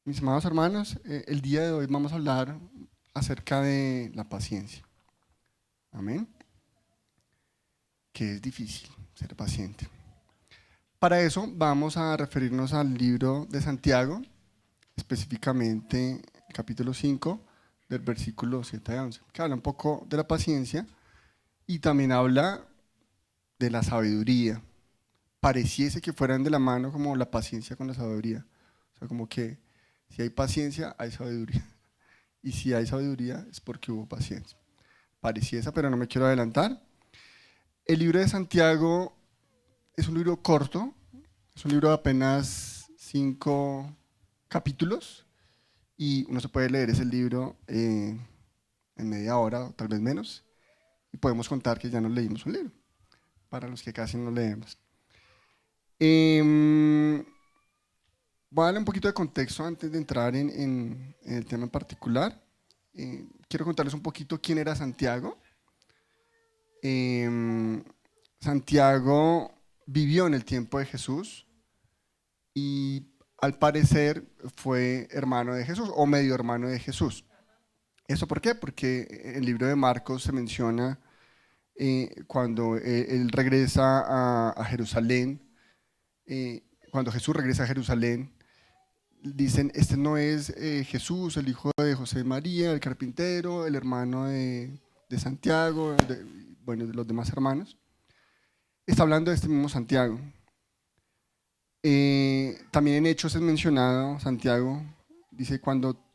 Mis amados hermanos, el día de hoy vamos a hablar acerca de la paciencia. Amén. Que es difícil ser paciente. Para eso vamos a referirnos al libro de Santiago, específicamente el capítulo 5, del versículo 7 a 11, que habla un poco de la paciencia y también habla de la sabiduría. Pareciese que fueran de la mano como la paciencia con la sabiduría. O sea, como que si hay paciencia, hay sabiduría. Y si hay sabiduría es porque hubo paciencia. Pareciese, pero no me quiero adelantar. El libro de Santiago es un libro corto, es un libro de apenas 5 capítulos y uno se puede leer ese libro en media hora o tal vez menos y podemos contar que ya nos leímos un libro, para los que casi no leemos. Eh, Voy a darle un poquito de contexto antes de entrar en el tema en particular. Quiero contarles un poquito quién era Santiago. Eh, Santiago vivió en el tiempo de Jesús y al parecer fue hermano de Jesús o medio hermano de Jesús. ¿Eso por qué? Porque en el libro de Marcos se menciona cuando él regresa a Jerusalén, cuando Jesús regresa a Jerusalén, dicen, este no es Jesús, el hijo de José y María, el carpintero, el hermano de Santiago, bueno, de los demás hermanos. Está hablando de este mismo Santiago. También en Hechos es mencionado Santiago, dice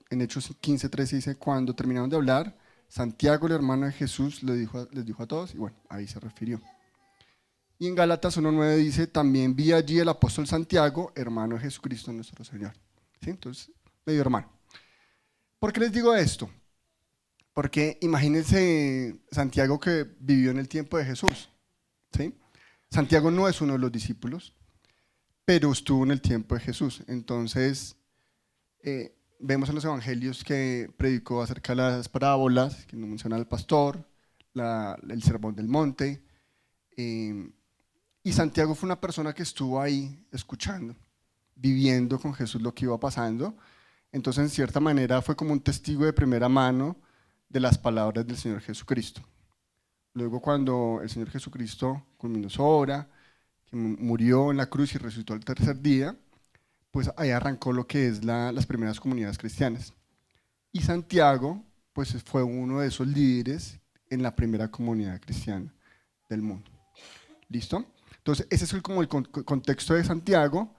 en Hechos 15:13 dice, cuando terminaron de hablar, Santiago, el hermano de Jesús, les dijo a todos, y bueno, ahí se refirió. Y en Gálatas 1:9 dice, también vi allí el apóstol Santiago, hermano de Jesucristo nuestro Señor. ¿Sí? Entonces, medio hermano. ¿Por qué les digo esto? Porque imagínense Santiago que vivió en el tiempo de Jesús. ¿Sí? Santiago no es uno de los discípulos, pero estuvo en el tiempo de Jesús. Entonces, vemos en los evangelios que predicó acerca de las parábolas, que no menciona al pastor, el sermón del monte. eh, y Santiago fue una persona que estuvo ahí escuchando, viviendo con Jesús lo que iba pasando. Entonces, en cierta manera, fue como un testigo de primera mano de las palabras del Señor Jesucristo. Luego, cuando el Señor Jesucristo culminó su obra, que murió en la cruz y resucitó al tercer día, pues ahí arrancó lo que es las primeras comunidades cristianas. Y Santiago, pues fue uno de esos líderes en la primera comunidad cristiana del mundo. ¿Listo? Entonces, ese es como el contexto de Santiago.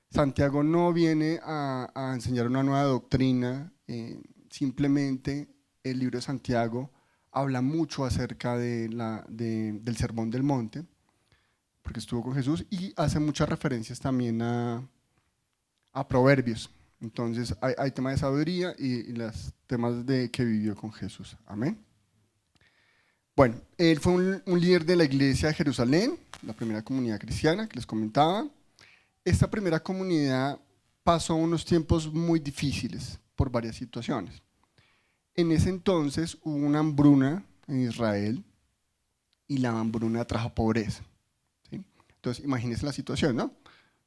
Santiago no viene a enseñar una nueva doctrina, simplemente el libro de Santiago habla mucho acerca del Sermón del Monte, porque estuvo con Jesús, y hace muchas referencias también a Proverbios. Entonces hay temas de sabiduría y los temas de que vivió con Jesús. Amén. Bueno, él fue un líder de la iglesia de Jerusalén, la primera comunidad cristiana que les comentaba. Esta primera comunidad pasó unos tiempos muy difíciles por varias situaciones. En ese entonces hubo una hambruna en Israel y la hambruna trajo pobreza. ¿Sí? Entonces imagínense la situación, ¿no?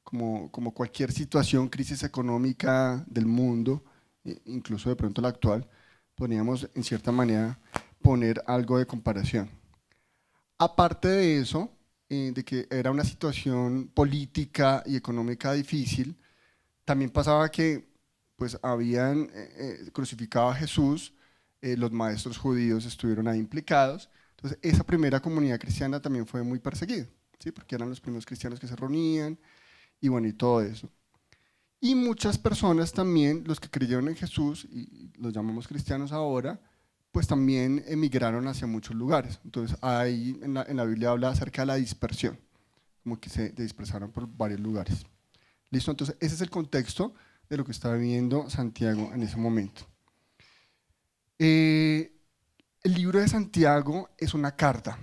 Como cualquier situación, crisis económica del mundo, incluso de pronto la actual, podríamos en cierta manera poner algo de comparación. Aparte de eso, de que era una situación política y económica difícil, también pasaba que pues habían crucificado a Jesús, los maestros judíos estuvieron ahí implicados, entonces esa primera comunidad cristiana también fue muy perseguida, ¿sí? Porque eran los primeros cristianos que se reunían y bueno, y todo eso. Y muchas personas también, los que creyeron en Jesús, y los llamamos cristianos ahora, pues también emigraron hacia muchos lugares. Entonces ahí en la Biblia habla acerca de la dispersión, como que se dispersaron por varios lugares. ¿Listo? Entonces ese es el contexto de lo que estaba viviendo Santiago en ese momento. Eh, el libro de Santiago es una carta.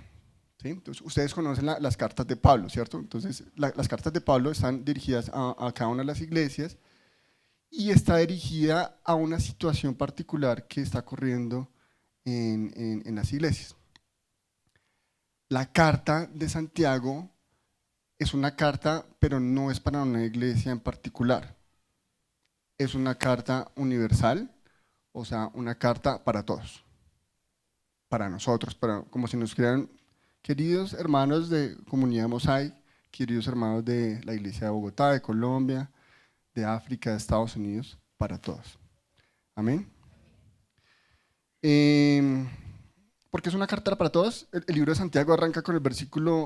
¿Sí? Entonces, ustedes conocen las cartas de Pablo, ¿cierto? Entonces, las cartas de Pablo están dirigidas a cada una de las iglesias y está dirigida a una situación particular que está ocurriendo en las iglesias. La carta de Santiago es una carta, pero no es para una iglesia en particular. es una carta universal, o sea, una carta para todos, para nosotros, como si nos crean queridos hermanos de Comunidad Mosaic, queridos hermanos de la Iglesia de Bogotá, de Colombia, de África, de Estados Unidos, para todos. Amén. Porque es una carta para todos. El libro de Santiago arranca con el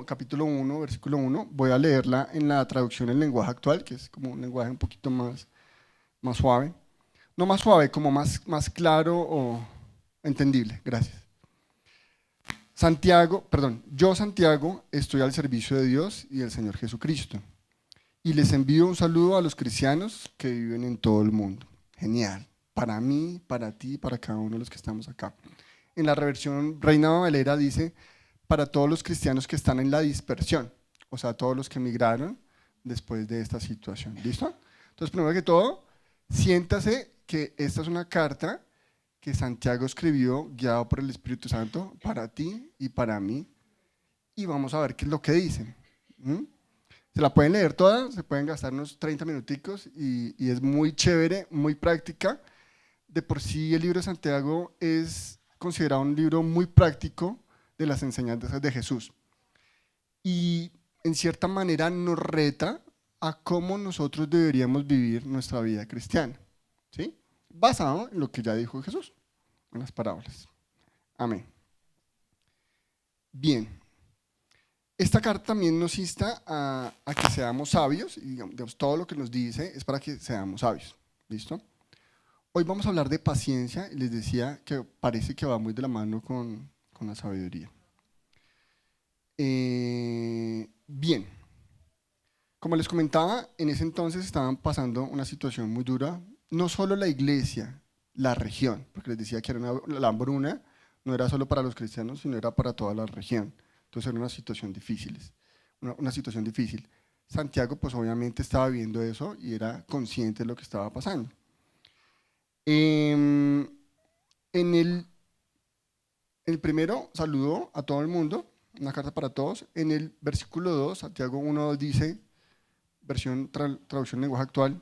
capítulo 1, versículo 1. Voy a leerla en la traducción en lenguaje actual, que es como un lenguaje un poquito más suave. No más suave, como más claro o entendible. Gracias. Yo Santiago estoy al servicio de Dios y del Señor Jesucristo. Y les envío un saludo a los cristianos que viven en todo el mundo. Genial. Para mí, para ti, para cada uno de los que estamos acá. En la reversión Reina Valera dice, para todos los cristianos que están en la dispersión, o sea, todos los que emigraron después de esta situación. ¿Listo? Entonces, primero que todo, siéntase que esta es una carta que Santiago escribió, guiado por el Espíritu Santo, para ti y para mí, y vamos a ver qué es lo que dice. Se la pueden leer toda, se pueden gastar unos 30 minuticos y es muy chévere, muy práctica. De por sí el libro de Santiago es considerado un libro muy práctico de las enseñanzas de Jesús. Y en cierta manera nos reta a cómo nosotros deberíamos vivir nuestra vida cristiana, ¿sí? Basado en lo que ya dijo Jesús, en las parábolas. Amén. Bien. Esta carta también nos insta a que seamos sabios, y digamos, todo lo que nos dice es para que seamos sabios. ¿Listo? Hoy vamos a hablar de paciencia, y les decía que parece que va muy de la mano con la sabiduría. Bien, como les comentaba, en ese entonces estaban pasando una situación muy dura, no solo la iglesia, la región, porque les decía que era la hambruna no era solo para los cristianos, sino era para toda la región. Entonces era una situación difícil, una situación difícil. Santiago pues obviamente estaba viendo eso y era consciente de lo que estaba pasando. En el primero saludó a todo el mundo, una carta para todos. En el versículo 2, Santiago 1:2 dice, traducción lenguaje actual,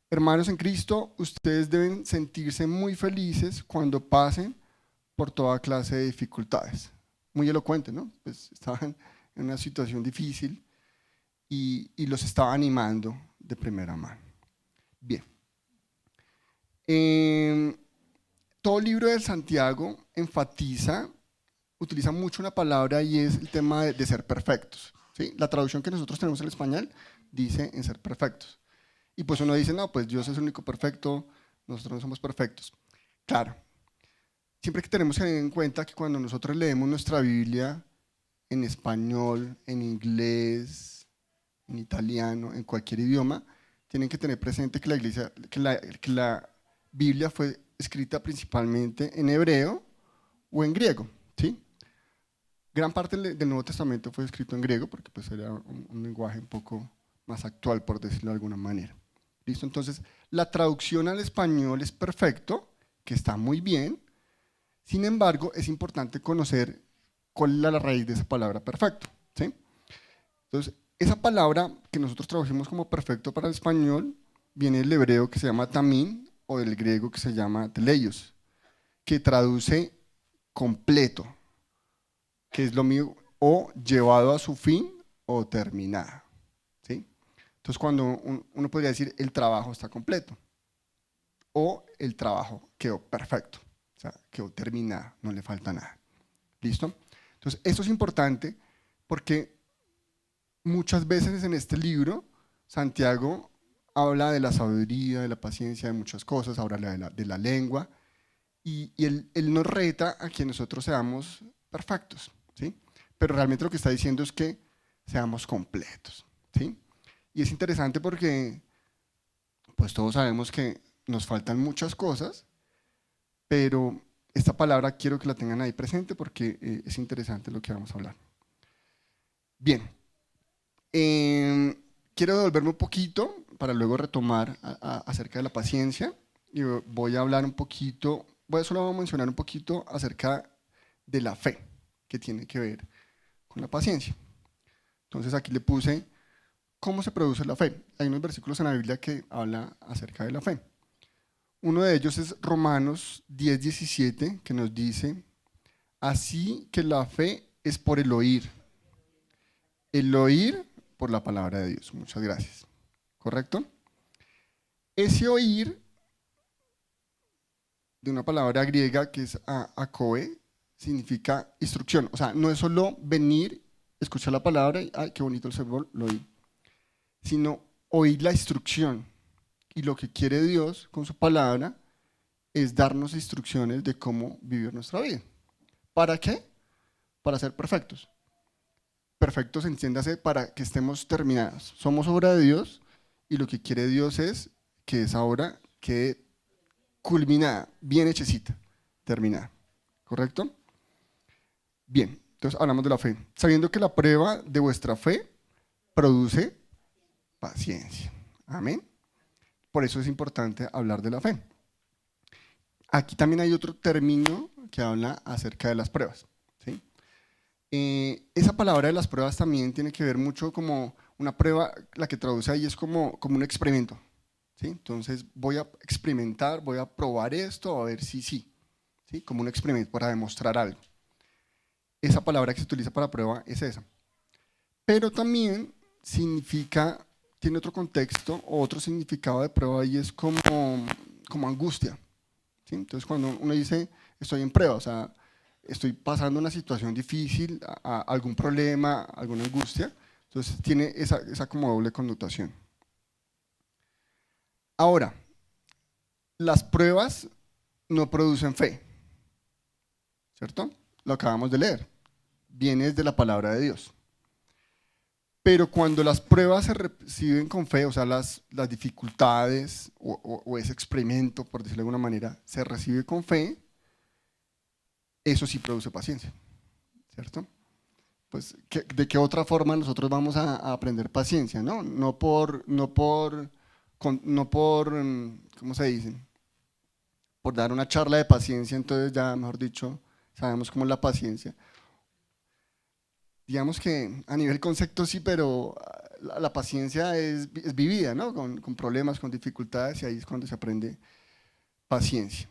hermanos en Cristo, ustedes deben sentirse muy felices cuando pasen por toda clase de dificultades. Muy elocuente, ¿no? Pues estaban en una situación difícil y los estaba animando de primera mano. Bien. Todo el libro de Santiago utiliza mucho una palabra y es el tema de ser perfectos. ¿Sí? La traducción que nosotros tenemos en español dice en ser perfectos. Y pues uno dice, no, pues Dios es el único perfecto, nosotros no somos perfectos. Claro, siempre que tenemos que tener en cuenta que cuando nosotros leemos nuestra Biblia en español, en inglés, en italiano, en cualquier idioma, tienen que tener presente que la Biblia fue escrita principalmente en hebreo o en griego, ¿sí? Gran parte del Nuevo Testamento fue escrito en griego porque pues era un lenguaje un poco más actual, por decirlo de alguna manera. ¿Listo? Entonces, la traducción al español es perfecto, que está muy bien. Sin embargo, es importante conocer cuál es la raíz de esa palabra perfecto, ¿sí? Entonces, esa palabra que nosotros traducimos como perfecto para el español viene del hebreo que se llama tamim o del griego que se llama teleios, que traduce completo, que es lo mismo, o llevado a su fin o terminado, ¿sí? Entonces, cuando uno podría decir el trabajo está completo o el trabajo quedó perfecto, o sea, quedó terminado, no le falta nada. ¿Listo? Entonces, esto es importante porque muchas veces en este libro Santiago habla de la sabiduría, de la paciencia, de muchas cosas, habla de la lengua y él nos reta a que nosotros seamos perfectos, ¿sí? Pero realmente lo que está diciendo es que seamos completos, ¿sí? Y es interesante porque pues todos sabemos que nos faltan muchas cosas, pero esta palabra quiero que la tengan ahí presente porque es interesante lo que vamos a hablar. Bien, quiero devolverme un poquito para luego retomar acerca de la paciencia y voy a hablar un poquito, solo voy a mencionar un poquito acerca de la fe que tiene que ver con la paciencia. Entonces aquí le puse ¿cómo se produce la fe? Hay unos versículos en la Biblia que habla acerca de la fe. Uno de ellos es Romanos 10:17, que nos dice, así que la fe es por el oír por la palabra de Dios. Muchas gracias. ¿Correcto? Ese oír, de una palabra griega que es akoe, significa instrucción. O sea, no es solo venir, escuchar la palabra y, ay, qué bonito el sermón, lo oí, sino oír la instrucción. Y lo que quiere Dios con su palabra es darnos instrucciones de cómo vivir nuestra vida. ¿Para qué? Para ser perfectos. Perfectos, entiéndase, para que estemos terminados. Somos obra de Dios y lo que quiere Dios es que esa obra quede culminada, bien hechecita, terminada. ¿Correcto? Bien, entonces hablamos de la fe. Sabiendo que la prueba de vuestra fe produce paciencia. Amén. Por eso es importante hablar de la fe. Aquí también hay otro término que habla acerca de las pruebas. ¿Sí? Esa palabra de las pruebas también tiene que ver mucho como una prueba, la que traduce ahí es como un experimento. ¿Sí? Entonces voy a experimentar, voy a probar esto, a ver si sí. ¿Sí? Como un experimento para demostrar algo. Esa palabra que se utiliza para prueba es esa. Pero también significa, tiene otro contexto o otro significado de prueba y es como angustia. ¿Sí? Entonces cuando uno dice estoy en prueba, o sea, estoy pasando una situación difícil, algún problema, alguna angustia, entonces tiene esa como doble connotación. Ahora, las pruebas no producen fe, ¿cierto? Lo acabamos de leer, viene de la palabra de Dios. Pero cuando las pruebas se reciben con fe, o sea, las dificultades o ese experimento, por decirlo de alguna manera, se recibe con fe, eso sí produce paciencia, ¿cierto? Pues, ¿de qué otra forma nosotros vamos a aprender paciencia? No por, ¿cómo se dice? Por dar una charla de paciencia, entonces ya, mejor dicho, sabemos cómo es la paciencia. Digamos que a nivel concepto sí, pero la paciencia es vivida, ¿no? Con problemas, con dificultades, y ahí es cuando se aprende paciencia.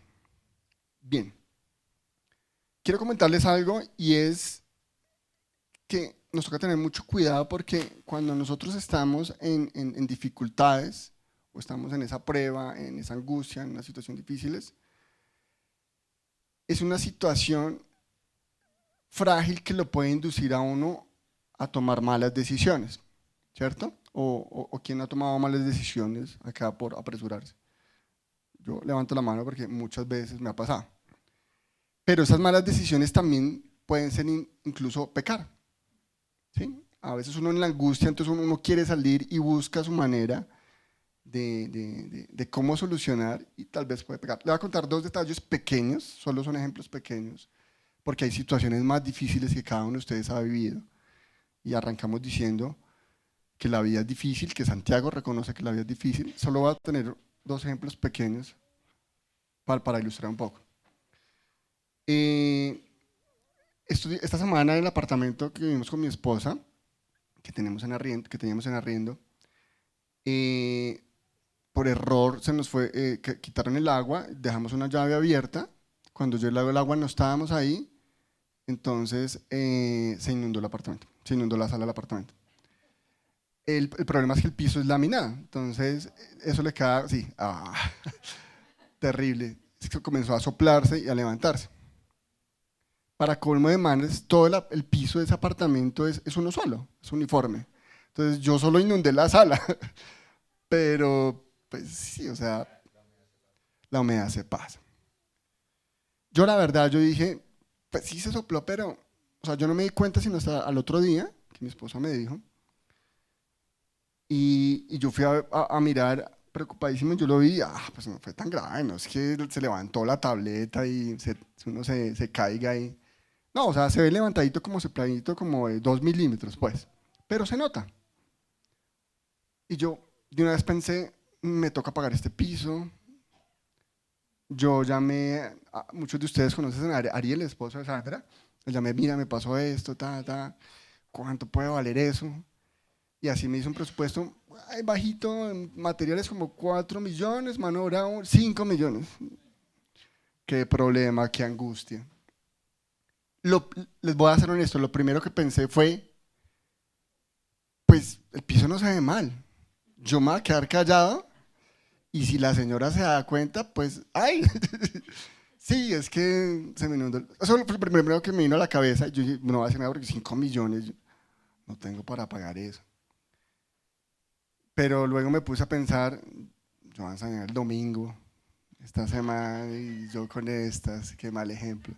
Bien. Quiero comentarles algo y es que nos toca tener mucho cuidado porque cuando nosotros estamos en dificultades o estamos en esa prueba, en esa angustia, en una situación difíciles, es una situación frágil que lo puede inducir a uno a tomar malas decisiones, ¿cierto? O quien ha tomado malas decisiones acá por apresurarse. Yo levanto la mano porque muchas veces me ha pasado. Pero esas malas decisiones también pueden ser incluso pecar. ¿Sí? A veces uno en la angustia, entonces uno quiere salir y busca su manera de cómo solucionar y tal vez puede pecar. Le voy a contar dos detalles pequeños, solo son ejemplos pequeños, porque hay situaciones más difíciles que cada uno de ustedes ha vivido. Y arrancamos diciendo que la vida es difícil, que Santiago reconoce que la vida es difícil. Solo voy a tener dos ejemplos pequeños para ilustrar un poco. Esta semana en el apartamento que vivimos con mi esposa, que teníamos en arriendo, por error se nos fue, quitaron el agua, dejamos una llave abierta, cuando yo le hago el agua no estábamos ahí, entonces se inundó el apartamento, se inundó la sala del apartamento. El problema es que el piso es laminado, entonces eso le queda, sí, terrible, comenzó a soplarse y a levantarse. Para colmo de males, todo el piso de ese apartamento es uno solo, es uniforme. Entonces yo solo inundé la sala, pero pues sí, o sea, la humedad se pasa. Yo la verdad, yo dije, pues sí se sopló, pero, o sea, yo no me di cuenta sino hasta al otro día, que mi esposa me dijo, y yo fui a mirar preocupadísimo, y yo lo vi, pues no fue tan grave, no es que se levantó la tableta y uno se caiga ahí. No, o sea, se ve levantadito como sepladito como de 2 milímetros, pues, pero se nota. Y yo de una vez pensé, me toca pagar este piso. Yo llamé, muchos de ustedes conocen a Ariel, el esposo de Sandra. Le llamé, mira, me pasó esto, ¿cuánto puede valer eso? Y así me hizo un presupuesto bajito, en materiales como 4 millones, mano de obra 5 millones. Qué problema, qué angustia. Les voy a ser honesto, lo primero que pensé fue, pues el piso no se ve mal. Yo me voy a quedar callado y si la señora se da cuenta, pues, ¡ay! Sí, es que se me inundó. Eso fue lo primero que me vino a la cabeza. Yo dije, no va a hacer nada porque 5 millones, yo no tengo para pagar eso. Pero luego me puse a pensar, yo voy a enseñar el domingo, esta semana, y yo con estas, qué mal ejemplo.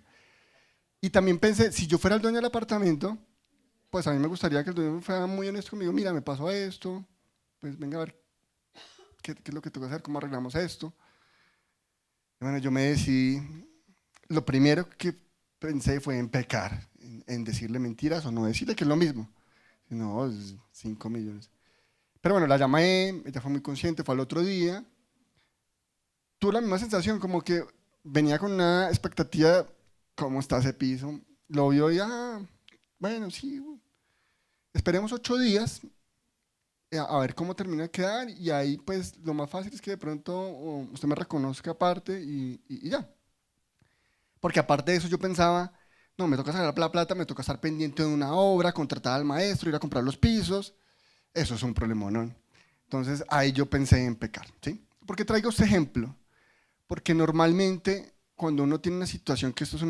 Y también pensé, si yo fuera el dueño del apartamento, pues a mí me gustaría que el dueño fuera muy honesto conmigo. Mira, me pasó esto, pues venga a ver qué es lo que tengo que hacer, cómo arreglamos esto. Y bueno, yo me decidí, lo primero que pensé fue en pecar, en decirle mentiras o no decirle que es lo mismo. No, es 5 millones. Pero bueno, la llamé, ella fue muy consciente, fue al otro día. Tuve la misma sensación, como que venía con una expectativa, ¿cómo está ese piso? Lo vio y, bueno, sí, esperemos 8 días a ver cómo termina de quedar y ahí pues lo más fácil es que de pronto usted me reconozca aparte y ya. Porque aparte de eso yo pensaba, no, me toca sacar la plata, me toca estar pendiente de una obra, contratar al maestro, ir a comprar los pisos, eso es un problema, ¿no? Entonces ahí yo pensé en pecar, ¿sí? ¿Por qué traigo este ejemplo? Porque normalmente cuando uno tiene una situación, que esto es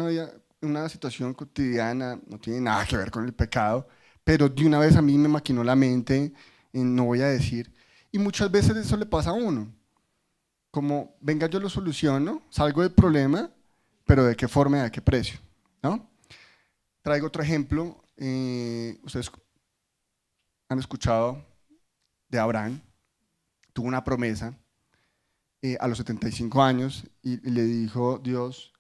una situación cotidiana, no tiene nada que ver con el pecado, pero de una vez a mí me maquinó la mente, no voy a decir, y muchas veces eso le pasa a uno, como, venga, yo lo soluciono, salgo del problema, pero ¿de qué forma y a qué precio? ¿No? Traigo otro ejemplo, ustedes han escuchado de Abraham, tuvo una promesa a los 75 años y le dijo Dios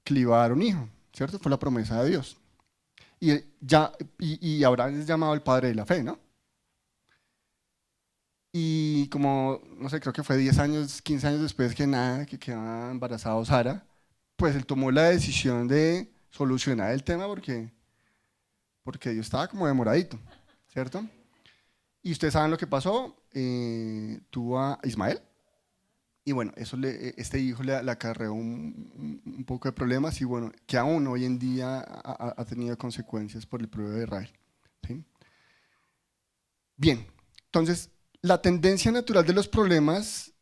que le iba a dar un hijo, ¿cierto? Fue la promesa de Dios. Y Abraham es llamado el padre de la fe, ¿no? Y como, no sé, creo que fue 10 años, 15 años después que nada, que quedaba embarazado Sara, pues él tomó la decisión de solucionar el tema porque Dios estaba como demoradito, ¿cierto? Y ustedes saben lo que pasó, tuvo a Ismael, y bueno, este hijo le acarreó un poco de problemas y bueno, que aún hoy en día ha tenido consecuencias por el pueblo de Israel. ¿Sí? Bien, entonces la tendencia natural de los problemas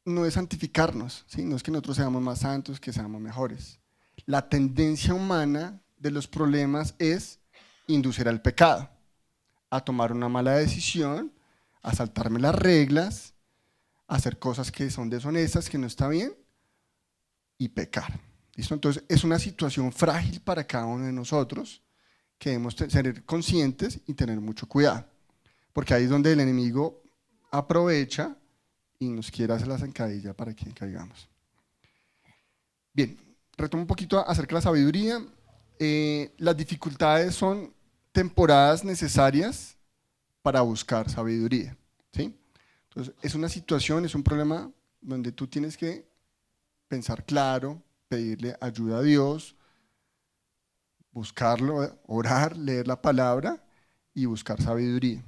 no es santificarnos, ¿sí? No es que nosotros seamos más santos, que seamos mejores. La tendencia humana de los problemas es inducir al pecado, a tomar una mala decisión, a saltarme las reglas, a hacer cosas que son deshonestas, que no está bien, y pecar. ¿Listo? Entonces es una situación frágil para cada uno de nosotros que debemos ser conscientes y tener mucho cuidado, porque ahí es donde el enemigo aprovecha y nos quiere hacer la zancadilla para que caigamos. Bien, retomo un poquito acerca de la sabiduría. Las dificultades son temporadas necesarias para buscar sabiduría, ¿sí? Entonces, es una situación, es un problema donde tú tienes que pensar claro, pedirle ayuda a Dios, buscarlo, orar, leer la palabra y buscar sabiduría,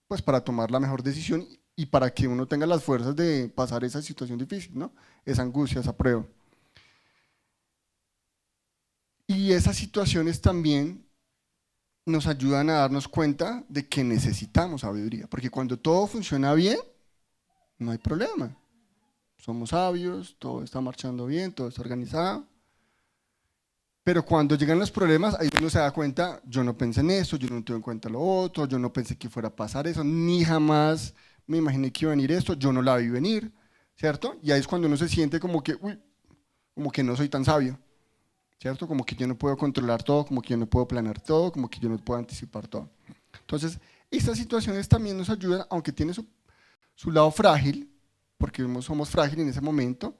pues para tomar la mejor decisión y para que uno tenga las fuerzas de pasar esa situación difícil, ¿no? Esa angustia, esa prueba. Y esas situaciones también nos ayudan a darnos cuenta de que necesitamos sabiduría, porque cuando todo funciona bien, no hay problema. Somos sabios, todo está marchando bien, todo está organizado. Pero cuando llegan los problemas, ahí uno se da cuenta, yo no pensé en eso, yo no tuve en cuenta lo otro, yo no pensé que fuera a pasar eso, ni jamás me imaginé que iba a venir esto, yo no la vi venir, ¿cierto? Y ahí es cuando uno se siente como que, uy, como que no soy tan sabio, ¿cierto? Como que yo no puedo controlar todo, como que yo no puedo planear todo, como que yo no puedo anticipar todo. Entonces, estas situaciones también nos ayudan, aunque tiene su lado frágil, porque somos frágiles en ese momento,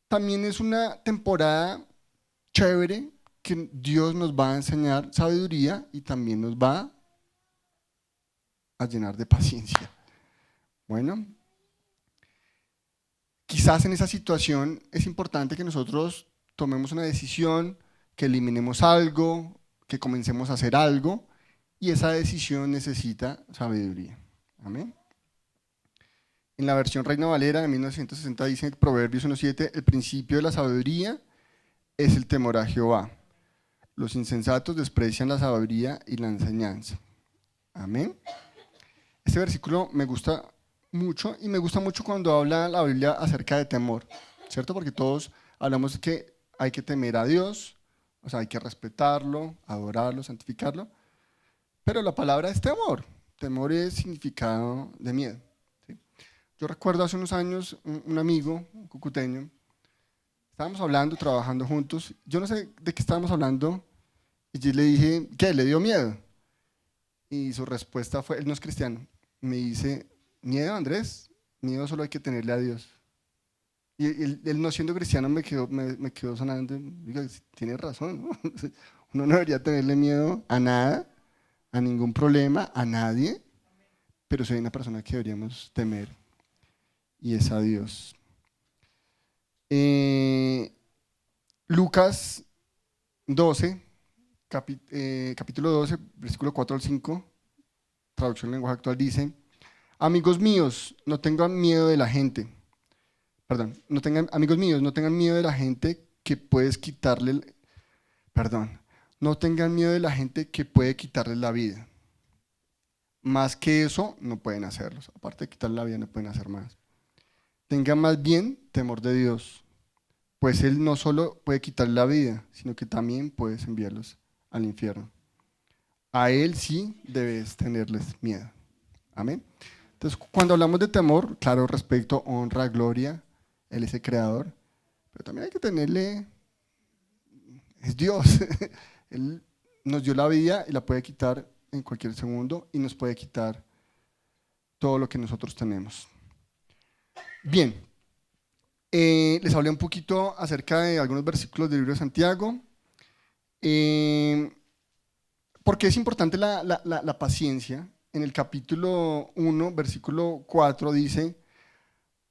también es una temporada chévere que Dios nos va a enseñar sabiduría y también nos va a llenar de paciencia. Bueno, quizás en esa situación es importante que nosotros tomemos una decisión, que eliminemos algo, que comencemos a hacer algo y esa decisión necesita sabiduría. Amén. En la versión Reina Valera de 1960 dice Proverbios 1:7, el principio de la sabiduría es el temor a Jehová. Los insensatos desprecian la sabiduría y la enseñanza. Amén. Este versículo me gusta mucho y me gusta mucho cuando habla la Biblia acerca de temor, ¿cierto? Porque todos hablamos de que hay que temer a Dios, o sea, hay que respetarlo, adorarlo, santificarlo, pero la palabra es temor. Temor es significado de miedo, ¿sí? Yo recuerdo hace unos años un amigo, un cucuteño, estábamos hablando, trabajando juntos, yo no sé de qué estábamos hablando, y yo le dije, ¿qué? ¿Le dio miedo? Y su respuesta fue, él no es cristiano, me dice, miedo, Andrés, miedo solo hay que tenerle a Dios. Y él no siendo cristiano me quedó sonando, digo, tiene razón, ¿no? Uno no debería tenerle miedo a nada, a ningún problema, a nadie, pero soy una persona que deberíamos temer y es a Dios. Lucas 12, capítulo 12, versículo 4 al 5, traducción en lenguaje actual dice, amigos míos, no tengan miedo de la gente. Amigos míos, no tengan miedo de la gente que puedes quitarle, no tengan miedo de la gente que puede quitarles la vida. Más que eso, no pueden hacerlo. Aparte de quitarle la vida, no pueden hacer más. Tengan más bien temor de Dios, pues Él no solo puede quitarle la vida, sino que también puedes enviarlos al infierno. A Él sí debes tenerles miedo. Amén. Entonces, cuando hablamos de temor, claro, respecto, honra, gloria, Él es el creador, pero también hay que tenerle, es Dios, Él nos dio la vida y la puede quitar en cualquier segundo y nos puede quitar todo lo que nosotros tenemos. Bien, les hablé un poquito acerca de algunos versículos del libro de Santiago. ¿Por qué es importante la paciencia? En el capítulo 1, versículo 4 dice,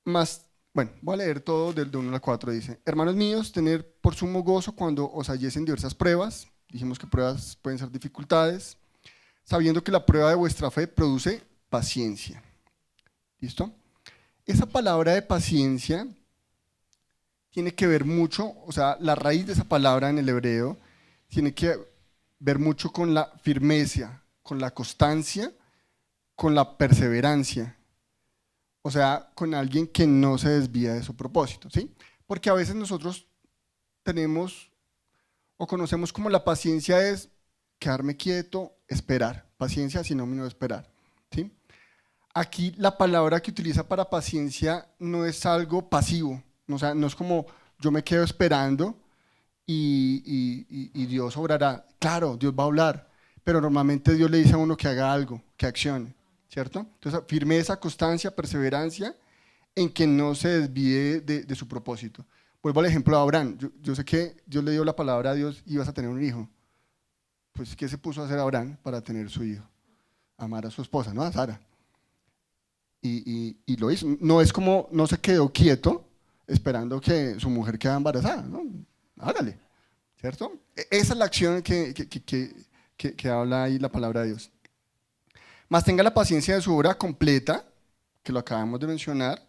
voy a leer todo del 1 al 4, dice, hermanos míos, tener por sumo gozo cuando os hallesen diversas pruebas, dijimos que pruebas pueden ser dificultades, sabiendo que la prueba de vuestra fe produce paciencia. ¿Listo? Esa palabra de paciencia tiene que ver mucho, o sea, la raíz de esa palabra en el hebreo tiene que ver mucho con la firmeza, con la constancia, con la perseverancia. O sea, con alguien que no se desvía de su propósito, ¿sí? Porque a veces nosotros tenemos o conocemos como la paciencia es quedarme quieto, esperar. Paciencia sinónimo de esperar, ¿sí? Aquí la palabra que utiliza para paciencia no es algo pasivo, o sea, no es como yo me quedo esperando y Dios obrará. Claro, Dios va a hablar, pero normalmente Dios le dice a uno que haga algo, que accione, ¿cierto? Entonces, firmeza, constancia, perseverancia en que no se desvíe de su propósito. Vuelvo al ejemplo de Abraham. Yo sé que Dios le dio la palabra a Dios y vas a tener un hijo. Pues, ¿qué se puso a hacer Abraham para tener su hijo? Amar a su esposa, ¿no? A Sara. Y lo hizo. No es como, no se quedó quieto esperando que su mujer quede embarazada, ¿no? Hágale, ¿cierto? Esa es la acción que habla ahí la palabra de Dios. Más tenga la paciencia de su obra completa, que lo acabamos de mencionar,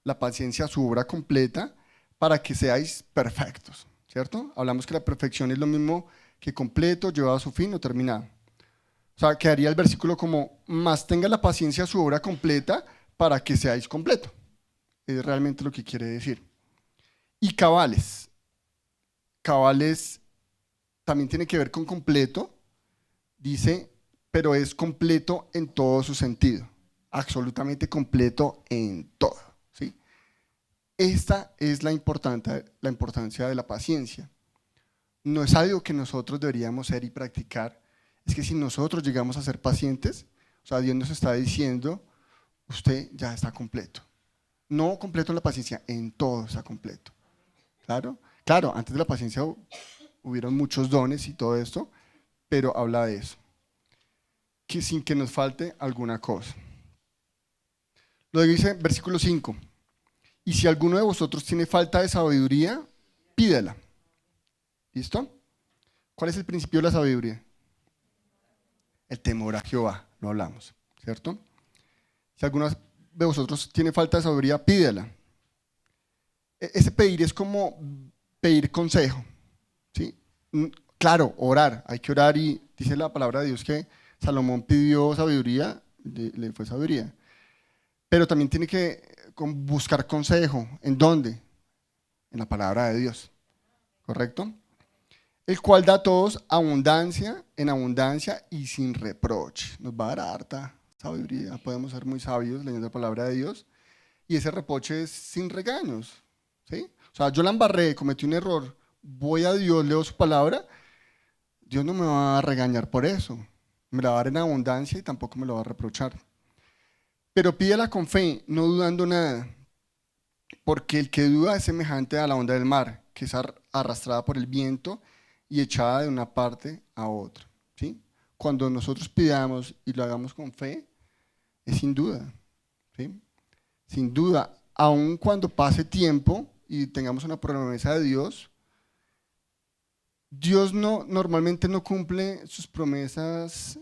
la paciencia de su obra completa, para que seáis perfectos, ¿cierto? Hablamos que la perfección es lo mismo que completo, llevado a su fin o terminado. O sea, quedaría el versículo como, más tenga la paciencia de su obra completa, para que seáis completo. Es realmente lo que quiere decir. Y cabales. Cabales también tiene que ver con completo, dice, pero es completo en todo su sentido, absolutamente completo en todo, ¿sí? Esta es la importancia de la paciencia. No es algo que nosotros deberíamos ser y practicar, es que si nosotros llegamos a ser pacientes, o sea, Dios nos está diciendo, usted ya está completo. No completo en la paciencia, en todo está completo. ¿Claro? Claro, antes de la paciencia hubieron muchos dones y todo esto, pero habla de eso. Que sin que nos falte alguna cosa. Luego dice, versículo 5, y si alguno de vosotros tiene falta de sabiduría, pídela. ¿Listo? ¿Cuál es el principio de la sabiduría? El temor a Jehová, lo hablamos, ¿cierto? Si alguno de vosotros tiene falta de sabiduría, pídela. Ese pedir es como pedir consejo, ¿sí? Claro, orar, hay que orar y dice la palabra de Dios que Salomón pidió sabiduría, le fue sabiduría, pero también tiene que buscar consejo. ¿En dónde? En la palabra de Dios, ¿correcto? El cual da a todos abundancia, en abundancia y sin reproche. Nos va a dar harta sabiduría, podemos ser muy sabios leyendo la palabra de Dios, y ese reproche es sin regaños, ¿sí? O sea, yo la embarré, cometí un error, voy a Dios, leo su palabra, Dios no me va a regañar por eso, me la va a dar en abundancia y tampoco me lo va a reprochar. Pero pídela con fe, no dudando nada, porque el que duda es semejante a la onda del mar, que es arrastrada por el viento y echada de una parte a otra, ¿sí? Cuando nosotros pidamos y lo hagamos con fe, es sin duda, ¿sí? Sin duda, aun cuando pase tiempo y tengamos una promesa de Dios, Dios normalmente no cumple sus promesas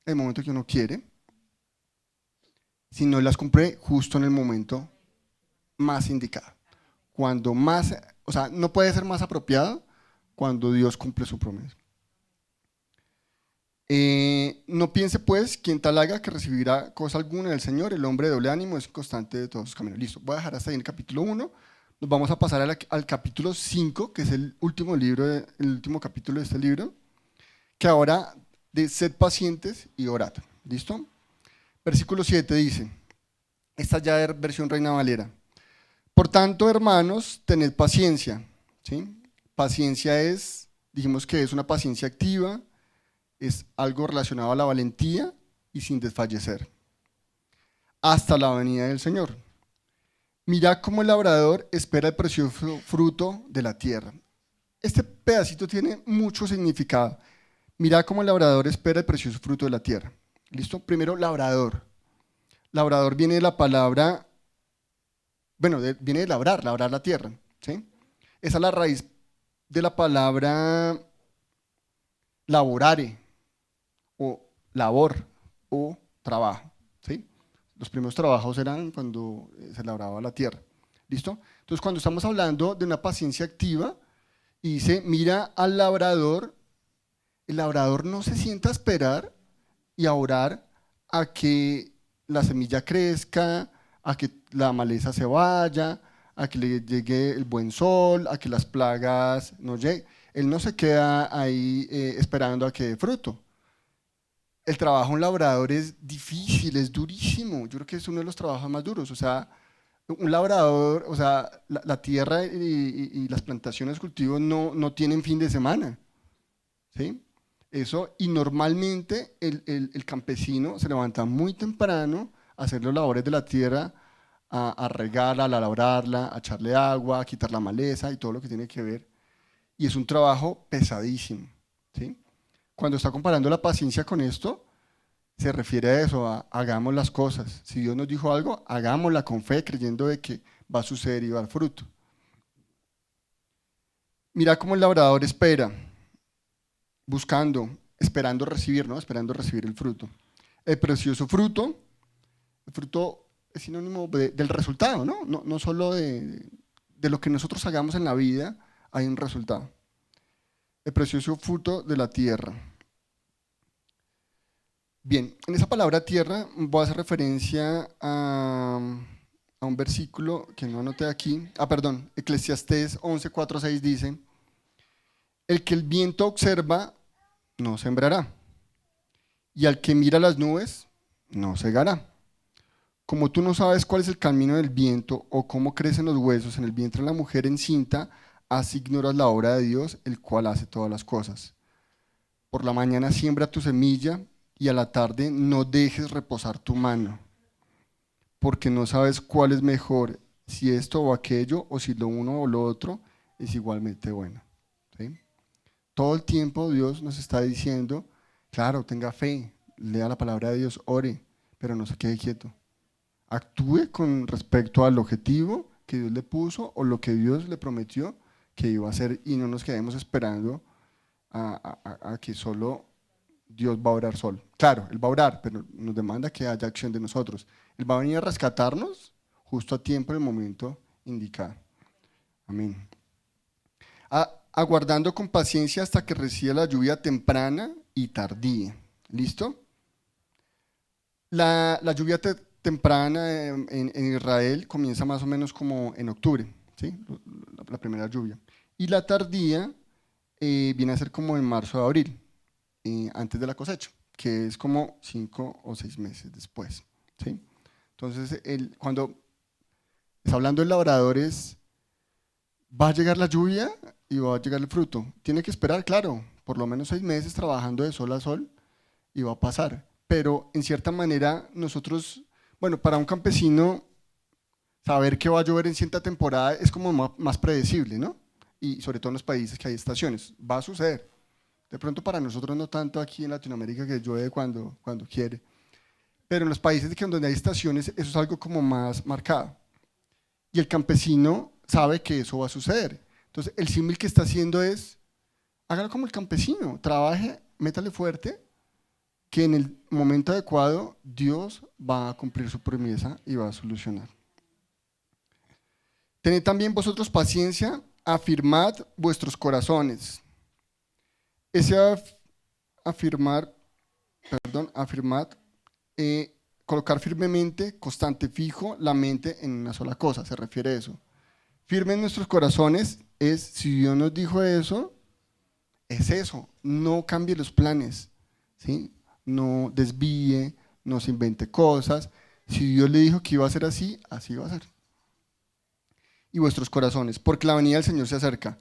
en el momento que uno quiere, sino las cumple justo en el momento más indicado. Cuando más, o sea, no puede ser más apropiado cuando Dios cumple su promesa. No piense pues quien tal haga que recibirá cosa alguna del Señor. El hombre de doble ánimo es constante de todos sus caminos. Listo, voy a dejar hasta ahí en el capítulo 1. Nos vamos a pasar al capítulo 5, que es el último capítulo de este libro, que ahora de sed pacientes y orad. ¿Listo? Versículo 7 dice, esta ya es versión Reina Valera. Por tanto, hermanos, tened paciencia, ¿sí? Paciencia dijimos que es una paciencia activa, es algo relacionado a la valentía y sin desfallecer, hasta la venida del Señor. Mirad cómo el labrador espera el precioso fruto de la tierra. Este pedacito tiene mucho significado. Mirad cómo el labrador espera el precioso fruto de la tierra. ¿Listo? Primero, labrador. Labrador viene de la palabra, bueno, viene de labrar la tierra, ¿sí? Esa es la raíz de la palabra laborare, o labor, o trabajo, ¿sí? Los primeros trabajos eran cuando se labraba la tierra, ¿listo? Entonces, cuando estamos hablando de una paciencia activa, y dice, mira al labrador, el labrador no se sienta a esperar y a orar a que la semilla crezca, a que la maleza se vaya, a que le llegue el buen sol, a que las plagas no lleguen. Él no se queda ahí esperando a que dé fruto. El trabajo en un labrador es difícil, es durísimo. Yo creo que es uno de los trabajos más duros. O sea, un labrador, o sea, la tierra y las plantaciones, cultivos no tienen fin de semana, ¿sí? Eso, y normalmente el campesino se levanta muy temprano a hacer las labores de la tierra, a regarla, a labrarla, a echarle agua, a quitar la maleza y todo lo que tiene que ver. Y es un trabajo pesadísimo, ¿sí? Cuando está comparando la paciencia con esto, se refiere a eso, hagamos las cosas. Si Dios nos dijo algo, hagámosla con fe, creyendo de que va a suceder y va a dar fruto. Mira cómo el labrador espera, buscando, esperando recibir, ¿no? Esperando recibir el fruto. El precioso fruto, el fruto es sinónimo del resultado, ¿no? No solo de lo que nosotros hagamos en la vida, hay un resultado. El precioso fruto de la tierra. Bien, en esa palabra tierra voy a hacer referencia a un versículo que no anoté aquí. Perdón, Eclesiastés 11, 4, 6 dice, el que el viento observa no sembrará, y al que mira las nubes no segará. Como tú no sabes cuál es el camino del viento o cómo crecen los huesos en el vientre de la mujer encinta, así ignoras la obra de Dios, el cual hace todas las cosas. Por la mañana siembra tu semilla y a la tarde no dejes reposar tu mano, porque no sabes cuál es mejor, si esto o aquello, o si lo uno o lo otro es igualmente bueno, ¿sí? Todo el tiempo Dios nos está diciendo, claro, tenga fe, lea la palabra de Dios, ore, pero no se quede quieto. Actúe con respecto al objetivo que Dios le puso o lo que Dios le prometió que iba a hacer, y no nos quedemos esperando a que solo Dios va a orar solo. Claro, Él va a orar, pero nos demanda que haya acción de nosotros. Él va a venir a rescatarnos justo a tiempo en el momento indicado. Amén. Aguardando con paciencia hasta que reciba la lluvia temprana y tardía. ¿Listo? La lluvia temprana en Israel comienza más o menos como en octubre, ¿sí? La primera lluvia. Y la tardía viene a ser como en marzo o abril, antes de la cosecha, que es como 5 o 6 meses después, ¿sí? Entonces, cuando está hablando de labradores, va a llegar la lluvia y va a llegar el fruto. Tiene que esperar, claro, por lo menos 6 meses trabajando de sol a sol y va a pasar. Pero en cierta manera nosotros, bueno, para un campesino, saber que va a llover en cierta temporada es como más predecible, ¿no? Y sobre todo en los países que hay estaciones, va a suceder. De pronto para nosotros no tanto aquí en Latinoamérica que llueve cuando quiere, pero en los países donde hay estaciones eso es algo como más marcado. Y el campesino sabe que eso va a suceder. Entonces el símil que está haciendo es, hágalo como el campesino, trabaje, métale fuerte, que en el momento adecuado Dios va a cumplir su promesa y va a solucionar. Tened también vosotros paciencia, afirmad vuestros corazones. Ese afirmad, colocar firmemente, constante, fijo, la mente en una sola cosa, se refiere a eso. Firme en nuestros corazones es, si Dios nos dijo eso, es eso, no cambie los planes, ¿sí? No desvíe, no se invente cosas. Si Dios le dijo que iba a ser así, así va a ser. Y vuestros corazones, porque la venida del Señor se acerca.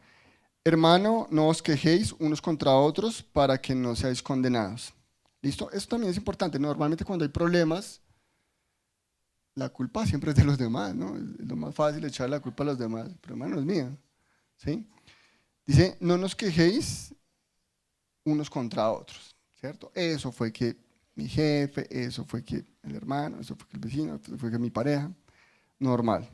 Hermano, no os quejéis unos contra otros para que no seáis condenados. ¿Listo? Eso también es importante. Normalmente cuando hay problemas, la culpa siempre es de los demás, ¿no? Es lo más fácil echar la culpa a los demás. El problema no es mío, ¿sí? Dice, no nos quejéis unos contra otros, ¿cierto? Eso fue que mi jefe, eso fue que el hermano, eso fue que el vecino, eso fue que mi pareja. Normal.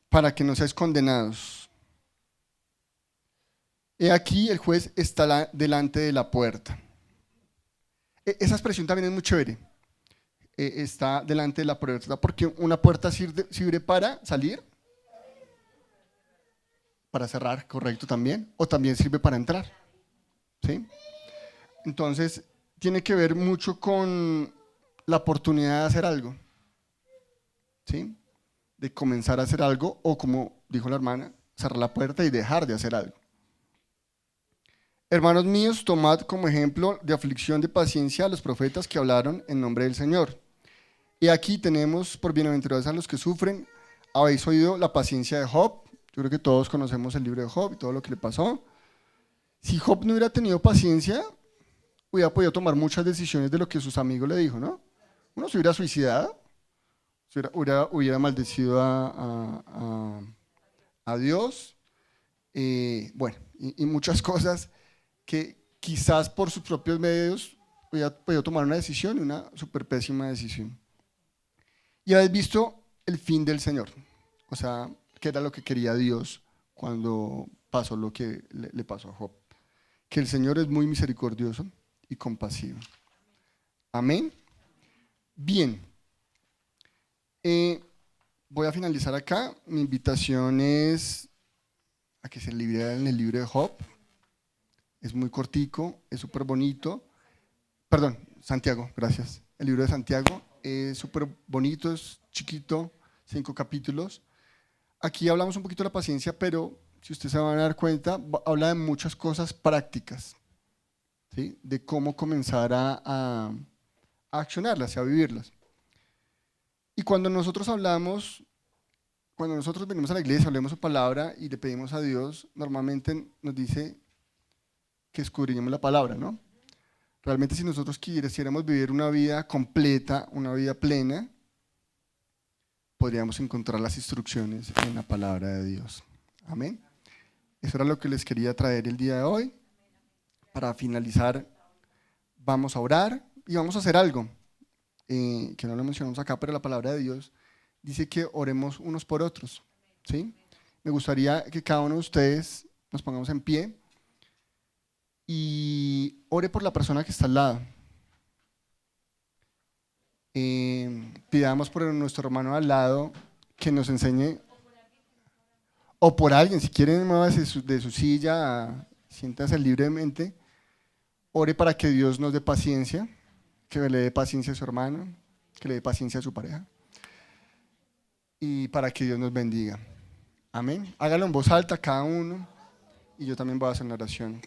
Para que no seáis condenados. He aquí el juez está delante de la puerta. Esa expresión también es muy chévere. Está delante de la puerta, porque una puerta sirve para salir, para cerrar, correcto también, o también sirve para entrar, ¿sí? Entonces, tiene que ver mucho con la oportunidad de hacer algo, ¿sí? De comenzar a hacer algo, o como dijo la hermana, cerrar la puerta y dejar de hacer algo. Hermanos míos, tomad como ejemplo de aflicción de paciencia a los profetas que hablaron en nombre del Señor. Y aquí tenemos por bienaventurados a los que sufren. Habéis oído la paciencia de Job. Yo creo que todos conocemos el libro de Job y todo lo que le pasó. Si Job no hubiera tenido paciencia, hubiera podido tomar muchas decisiones de lo que sus amigos le dijo, ¿no? Uno se hubiera suicidado, hubiera maldecido a Dios, bueno, y muchas cosas que quizás por sus propios medios hubiera podido tomar una decisión, una súper pésima decisión. Y habéis visto el fin del Señor, o sea, qué era lo que quería Dios cuando pasó lo que le pasó a Job. Que el Señor es muy misericordioso y compasivo. Amén. Bien. Voy a finalizar acá. Mi invitación es a que se lean el libro de Job. Es muy cortico, es súper bonito. Perdón, Santiago, gracias. El libro de Santiago es súper bonito, es chiquito, 5 capítulos. Aquí hablamos un poquito de la paciencia, pero si ustedes se van a dar cuenta, habla de muchas cosas prácticas, ¿sí? De cómo comenzar a accionarlas y a vivirlas. Y cuando nosotros venimos a la iglesia, hablemos su palabra y le pedimos a Dios, normalmente nos dice que escudriñemos la palabra, ¿no? Realmente si nosotros quisiéramos vivir una vida completa, una vida plena, podríamos encontrar las instrucciones en la palabra de Dios. Amén. Eso era lo que les quería traer el día de hoy. Para finalizar, vamos a orar y vamos a hacer algo, que no lo mencionamos acá, pero la palabra de Dios dice que oremos unos por otros, ¿sí? Me gustaría que cada uno de ustedes nos pongamos en pie y ore por la persona que está al lado. Pidamos por nuestro hermano al lado que nos enseñe, o por alguien, si quieren, muévase de su silla, siéntase libremente, ore para que Dios nos dé paciencia, que le dé paciencia a su hermano, que le dé paciencia a su pareja, y para que Dios nos bendiga. Amén. Hágalo en voz alta cada uno, y yo también voy a hacer una oración.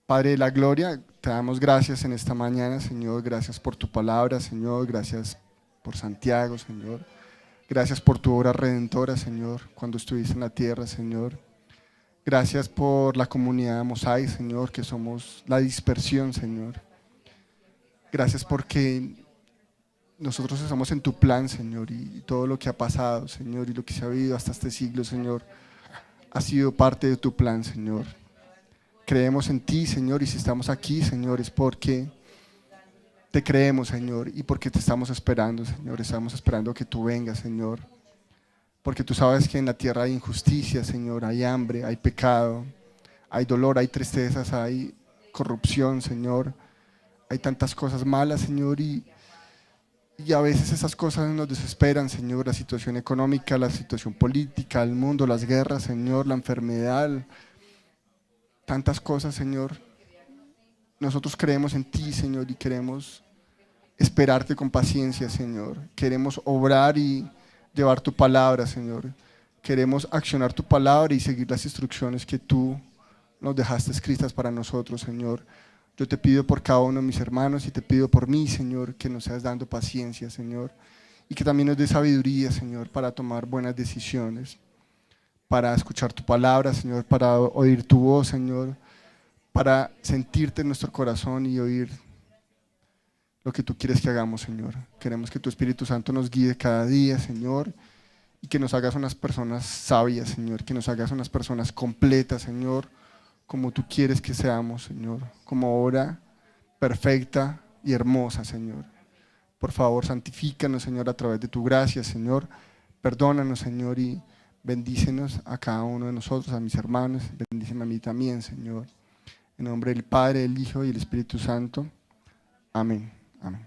Padre de la gloria, te damos gracias en esta mañana, Señor. Gracias por tu palabra, Señor. Gracias por Santiago, Señor. Gracias por tu obra redentora, Señor, cuando estuviste en la tierra, Señor. Gracias por la comunidad de Mosaic, Señor, que somos la dispersión, Señor. Gracias porque nosotros estamos en tu plan, Señor, y todo lo que ha pasado, Señor, y lo que se ha vivido hasta este siglo, Señor, ha sido parte de tu plan, Señor. Creemos en ti, Señor, y si estamos aquí, Señor, es porque te creemos, Señor, y porque te estamos esperando, Señor. Estamos esperando que tú vengas, Señor, porque tú sabes que en la tierra hay injusticia, Señor, hay hambre, hay pecado, hay dolor, hay tristezas, hay corrupción, Señor. Hay tantas cosas malas, Señor, y a veces esas cosas nos desesperan, Señor. La situación económica, la situación política, el mundo, las guerras, Señor, la enfermedad, tantas cosas, Señor. Nosotros creemos en ti, Señor, y queremos esperarte con paciencia, Señor. Queremos obrar y llevar tu palabra, Señor. Queremos accionar tu palabra y seguir las instrucciones que tú nos dejaste escritas para nosotros, Señor. Yo te pido por cada uno de mis hermanos y te pido por mí, Señor, que nos seas dando paciencia, Señor, y que también nos dé sabiduría, Señor, para tomar buenas decisiones, para escuchar tu palabra, Señor, para oír tu voz, Señor, para sentirte en nuestro corazón y oír lo que tú quieres que hagamos, Señor. Queremos que tu Espíritu Santo nos guíe cada día, Señor, y que nos hagas unas personas sabias, Señor, que nos hagas unas personas completas, Señor, como tú quieres que seamos, Señor, como obra perfecta y hermosa, Señor. Por favor, santifícanos, Señor, a través de tu gracia, Señor. Perdónanos, Señor, y bendícenos a cada uno de nosotros, a mis hermanos. Bendíceme a mí también, Señor. En nombre del Padre, del Hijo y del Espíritu Santo. Amén. Amén.